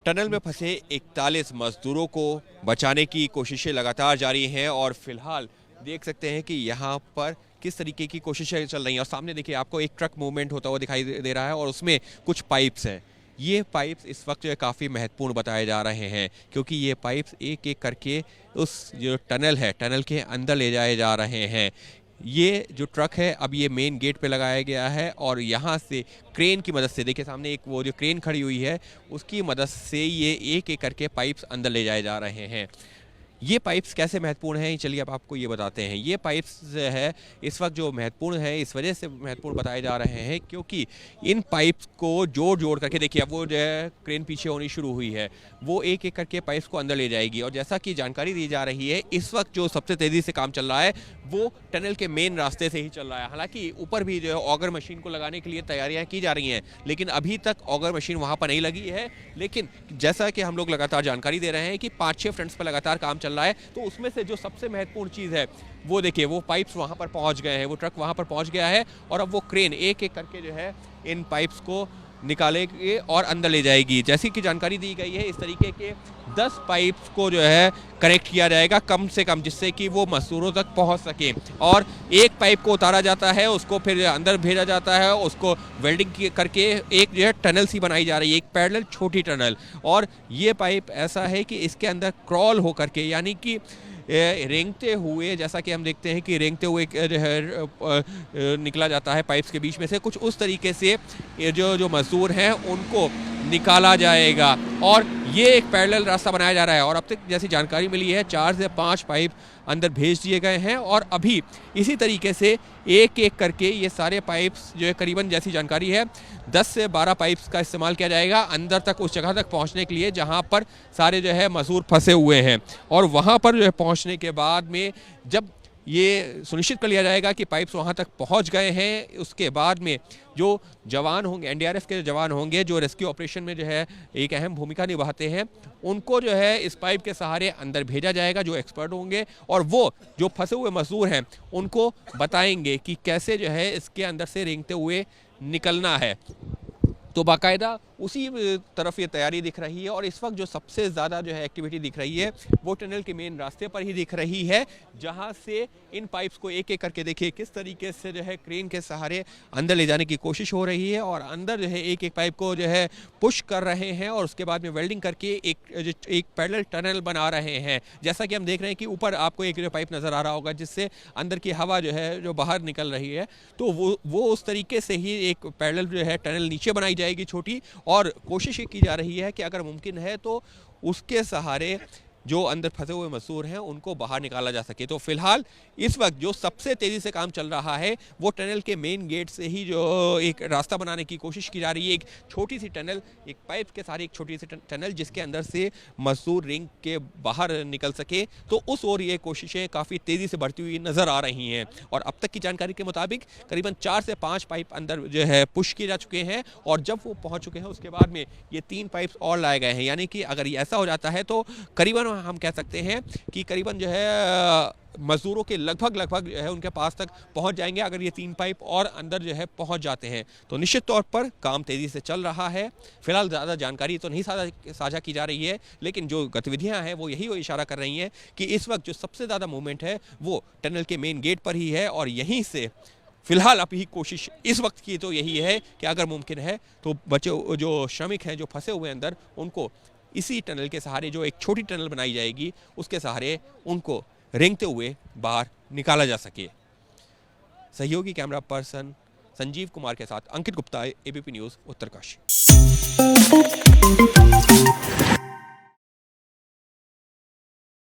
Tunnel में फंसे 41 मजदूरों को बचाने की कोशिशें लगातार जारी हैं और फिलहाल देख सकते हैं कि यहाँ पर किस तरीके की कोशिशें चल रही हैं। और सामने देखिए आपको एक ट्रक मूवमेंट होता हुआ दिखाई दे रहा है और उसमें कुछ पाइप्स हैं। ये पाइप्स इस वक्त जो है काफ़ी महत्वपूर्ण बताए जा रहे हैं, क्योंकि ये पाइप्स एक एक करके उस जो टनल है, टनल के अंदर ले जाए जा रहे हैं। ये जो ट्रक है अब ये मेन गेट पे लगाया गया है और यहाँ से क्रेन की मदद से, देखिए सामने एक वो जो क्रेन खड़ी हुई है उसकी मदद से ये एक एक करके पाइप्स अंदर ले जाए जा रहे हैं। ये पाइप्स कैसे महत्वपूर्ण हैं, चलिए अब आपको ये बताते हैं। ये पाइप्स है इस वक्त जो महत्वपूर्ण है, इस वजह से महत्वपूर्ण बताए जा रहे हैं क्योंकि इन पाइप्स को जोड़ जोड़ करके, देखिए अब वो जो है क्रेन पीछे होनी शुरू हुई है, वो एक एक करके पाइप्स को अंदर ले जाएगी। और जैसा कि जानकारी दी जा रही है, इस वक्त जो सबसे तेज़ी से काम चल रहा है वो टनल के मेन रास्ते से ही चल रहा है। हालांकि ऊपर भी जो है ऑगर मशीन को लगाने के लिए तैयारियां की जा रही हैं, लेकिन अभी तक ऑगर मशीन वहां पर नहीं लगी है। लेकिन जैसा कि हम लोग लगातार जानकारी दे रहे हैं कि 5-6 फ्रंट्स पर लगातार काम चल रहा है, तो उसमें से जो सबसे महत्वपूर्ण चीज़ है वो देखिए वो पाइप्स वहां पर पहुंच गए हैं, वो ट्रक वहां पर पहुंच गया है और अब वो क्रेन एक एक करके जो है इन पाइप्स को निकालेगी और अंदर ले जाएगी। जैसी कि जानकारी दी गई है, इस तरीके के 10 पाइप्स को जो है कनेक्ट किया जाएगा कम से कम, जिससे कि वो मजदूरों तक पहुंच सके। और एक पाइप को उतारा जाता है, उसको फिर अंदर भेजा जाता है, उसको वेल्डिंग करके एक जो है टनल सी बनाई जा रही है, एक पैरेलल छोटी टनल। और ये पाइप ऐसा है कि इसके अंदर क्रॉल होकर के, यानी कि रेंगते हुए, जैसा कि हम देखते हैं कि रेंगते हुए जो है निकला जाता है पाइप्स के बीच में से, कुछ उस तरीके से जो मजदूर हैं उनको निकाला जाएगा। और ये एक पैरेलल रास्ता बनाया जा रहा है और अब तक जैसी जानकारी मिली है 4 से 5 पाइप अंदर भेज दिए गए हैं और अभी इसी तरीके से एक एक करके ये सारे पाइप्स जो है, करीबन जैसी जानकारी है 10 से 12 पाइप्स का इस्तेमाल किया जाएगा अंदर तक, उस जगह तक पहुंचने के लिए जहां पर सारे जो है मजदूर फंसे हुए हैं। और वहां पर जो है पहुंचने के बाद में जब ये सुनिश्चित कर लिया जाएगा कि पाइप्स वहां तक पहुंच गए हैं, उसके बाद में जो जवान होंगे, एनडीआरएफ के जवान होंगे जो रेस्क्यू ऑपरेशन में जो है एक अहम भूमिका निभाते हैं, उनको जो है इस पाइप के सहारे अंदर भेजा जाएगा, जो एक्सपर्ट होंगे, और वो जो फंसे हुए मजदूर हैं उनको बताएंगे कि कैसे जो है इसके अंदर से रेंगते हुए निकलना है। तो बाकायदा उसी तरफ ये तैयारी दिख रही है और इस वक्त जो सबसे ज़्यादा जो है एक्टिविटी दिख रही है वो टनल के मेन रास्ते पर ही दिख रही है, जहां से इन पाइप्स को एक एक करके, देखिए किस तरीके से जो है क्रेन के सहारे अंदर ले जाने की कोशिश हो रही है और अंदर जो है एक एक पाइप को जो है पुश कर रहे हैं और उसके बाद में वेल्डिंग करके एक पैरेलल टनल बना रहे हैं। जैसा कि हम देख रहे हैं कि ऊपर आपको एक जो पाइप नज़र आ रहा होगा जिससे अंदर की हवा जो है जो बाहर निकल रही है, तो वो उस तरीके से ही एक पैरेलल जो है टनल नीचे बनाई जाएगी छोटी, और कोशिश ये की जा रही है कि अगर मुमकिन है तो उसके सहारे जो अंदर फंसे हुए मजदूर हैं उनको बाहर निकाला जा सके। तो फिलहाल इस वक्त जो सबसे तेजी से काम चल रहा है वो टनल के मेन गेट से ही जो एक रास्ता बनाने की कोशिश की जा रही है, एक छोटी सी टनल, एक पाइप के सारे एक छोटी सी टनल जिसके अंदर से मजदूर रिंग के बाहर निकल सके। तो उस ओर ये कोशिशें काफ़ी तेज़ी से बढ़ती हुई नज़र आ रही हैं और अब तक की जानकारी के मुताबिक करीबन 4 से 5 पाइप अंदर जो है पुश किए जा चुके हैं और जब वो पहुँच चुके हैं उसके बाद में ये 3 पाइप्स और लाए गए हैं। यानी कि अगर ये ऐसा हो जाता है तो करीबन हम कह सकते हैं कि करीबन जो है मजदूरों के लगभग जो है उनके पास तक पहुंच जाएंगे, अगर ये 3 पाइप और अंदर जो है पहुंच जाते हैं। तो निश्चित तौर पर काम तेजी से चल रहा है। फिलहाल ज़्यादा जानकारी तो नहीं साझा की जा रही है, लेकिन जो गतिविधियां हैं वो यही इशारा कर रही हैं कि इस वक्त जो सबसे ज़्यादा मूवमेंट है वो टनल के मेन गेट पर ही है और यहीं से फिलहाल अभी कोशिश इस वक्त की तो यही है कि अगर मुमकिन है तो बच्चे जो श्रमिक हैं जो फंसे हुए अंदर, उनको इसी टनल के सहारे, जो एक छोटी टनल बनाई जाएगी उसके सहारे, उनको रेंगते हुए बाहर निकाला जा सके। सहयोगी कैमरा पर्सन संजीव कुमार के साथ अंकित गुप्ता, एबीपी न्यूज़, उत्तरकाशी।